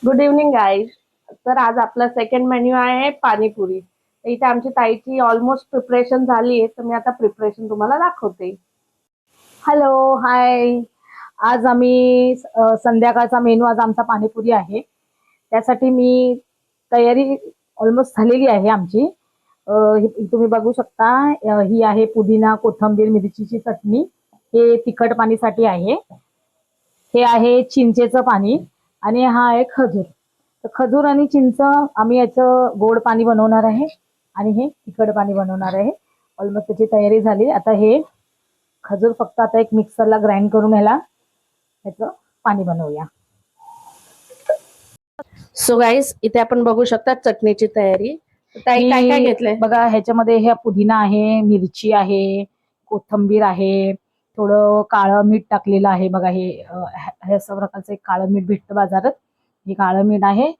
Good evening guys. तर आज आपला सेकंड मेन्यू आहे पाणीपुरी. तर इथे आमची ताईची ऑलमोस्ट प्रिपरेशन झाली आहे, तर मी आता प्रिपरेशन तुम्हाला दाखवते. हॅलो, हाय. आज आम्ही संध्याकाळचा मेनू आज आमचा पाणीपुरी आहे. त्यासाठी मी तयारी ऑलमोस्ट झालेली आहे आमची. तुम्ही बघू शकता. ही आहे पुदिना, कोथिंबीर, मिरचीची चटणी. हे तिखट पाणीसाठी आहे. हे आहे चिंचेचं पाणी आणि हा आहे खजूर. तर खजूर आणि चिंच आम्ही याचं गोड पाणी बनवणार आहे आणि हे तिखट पाणी बनवणार आहे. ऑलमोस्ट त्याची तयारी झाली. आता हे खजूर फक्त आता एक मिक्सरला ग्राइंड करून ह्याचं पाणी बनवूया. सो गाईस, इथे आपण बघू शकता चटणीची तयारी. ताई काय काय घेतलंय बघा. ह्याच्यामध्ये हे पुदिना आहे, मिरची आहे, कोथिंबीर आहे, थोडं काळं मीठ टाकलेलं आहे बघा. हे असं प्रकारचं एक काळं मीठ भेटतं बाजारात. हे काळं मीठ आहे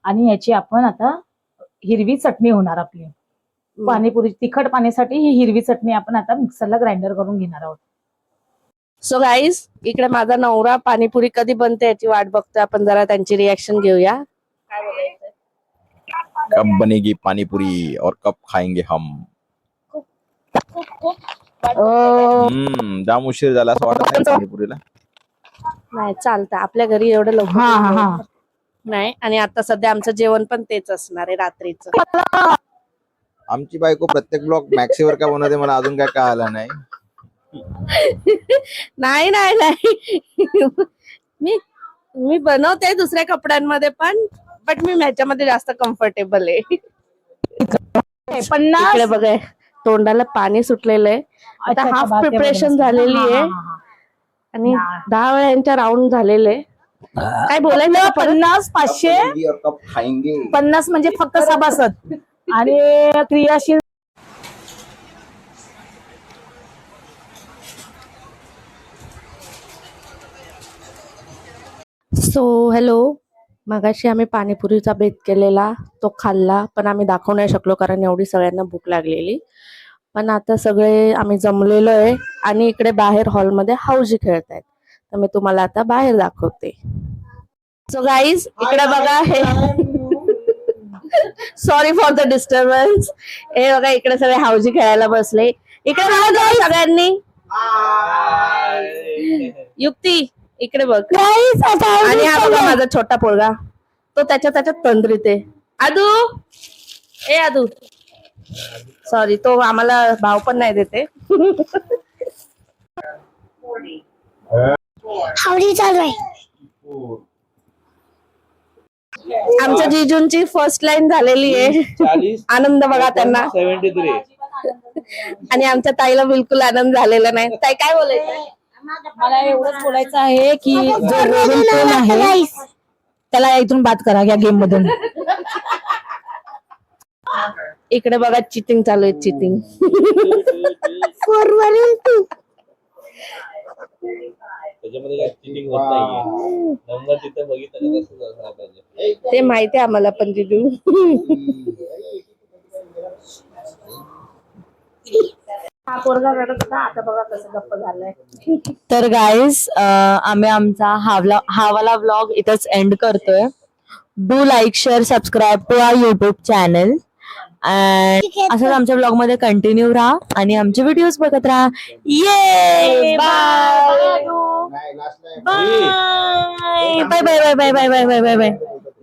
आणि याची आपण आता हिरवी चटणी होणार आपली पाणीपुरी. तिखट पाण्यासाठी ही हिरवी चटणी आपण आता मिक्सरला ग्राइंडर करून घेणार आहोत. सो गाईज, इकडे माझा नवरा पाणीपुरी कधी बनते याची वाट बघतोय. आपण जरा त्यांची रिएक्शन घेऊया. काय बोलायचं? कब बनेगी पानीपुरी और कब खाएंगे हम? जाम उशीर झाला असं वाटत नाही पाणीपुरीला. नाही चालतं, आपल्या घरी एवढं लवकर नाही. आणि आता सध्या आमचं जेवण पण तेच असणार आहे रात्रीचं. आमची बायको प्रत्येक ब्लॉग मॅक्सीवर का बनवते मला अजून काय कळालं नाही. नाही नाही नाही, मी बनवते दुसऱ्या कपड्यांमध्ये पण, बट मी ह्याच्यामध्ये जास्त कम्फर्टेबल आहे. 50 बघा, तोंडाला पाणी सुटलेलं आहे. आता हाफ प्रिपरेशन झालेली आहे आणि 10 वेळा यांच्या राऊंड झालेले. काय बोलायचं? 50, 500, और कब खाएंगे? 50 म्हणजे फक्त सभासद आणि क्रियाशील. सो हॅलो, मगाशी आम्ही पाणीपुरीचा बेत केलेला, तो खाल्ला, पण आम्ही दाखवू नाही शकलो कारण एवढी सगळ्यांना भूक लागलेली. पण आता सगळे आम्ही जमलेलो आहे आणि इकडे बाहेर हॉलमध्ये हौजी खेळतायत. तर मी तुम्हाला आता बाहेर दाखवते. सो गाईज, इकडे बघा. हे सॉरी फॉर द डिस्टर्बन्स. हे बघा, इकडे सगळे हौजी खेळायला बसले. इकडे बघा सगळ्यांनी. युक्ती इकडे बघ. आणि हा बघा माझा छोटा पोरगा, तो त्याच्यात तंद्रीत आहे. आदू, ए आदू, सॉरी, तो आम्हाला भाव पण नाही देते. हावडी चालू आहे. आमच्या जीजूंची फर्स्ट लाईन झालेली आहे. आनंद बघा त्यांना. 73. आणि आमच्या ताईला बिलकुल आनंद झालेला नाही. ताई काय बोलायचं? मला एवढंच बोलायचं आहे की जो रोहन टोन आहे त्याला इथून बाद करा या गेम मधून. इकडे बघा चिटिंग चालू आहे, चिटिंग. 4 वरून 2. त्याच्यामध्ये काय चिटिंग होत नाहीये. नंबर तिथे बघितलं कसं झालं पाहिजे ते माहिती आहे आम्हाला पण जीजू. हा पोरगा रडत होता, आता बघा कसं गप्प झालंय. तर गाईज, आम्ही आमचा हा वाला व्लॉग इथंच एंड करतोय. Do like, share, subscribe to our YouTube channel. असंच आमच्या ब्लॉग मध्ये कंटिन्यू राहा आणि आमचे व्हिडिओज बघत राहा. ये bye bye bye bye bye bye bye bye bye bye.